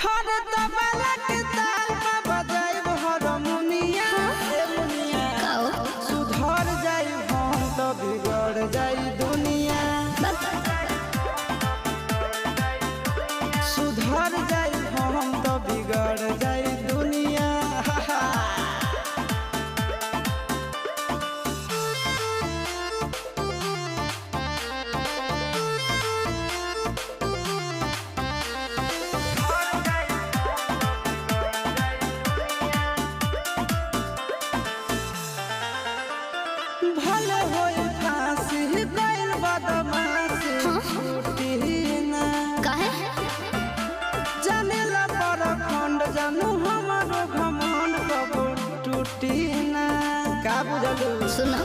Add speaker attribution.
Speaker 1: हर तबला के ताल में बजाइब हारमोनिया ए मुनिया सुधर जाई हम तो बिगड़ जाई दुनिया सुधर जाई हम तो बिगड़ जाई दुनिया भले होई फांसी गइल बदमाशी छूटी ना
Speaker 2: काहे
Speaker 1: जानेला परखंड जानू हमारो घमंड कबो टूटी ना का बुझलू
Speaker 2: सुना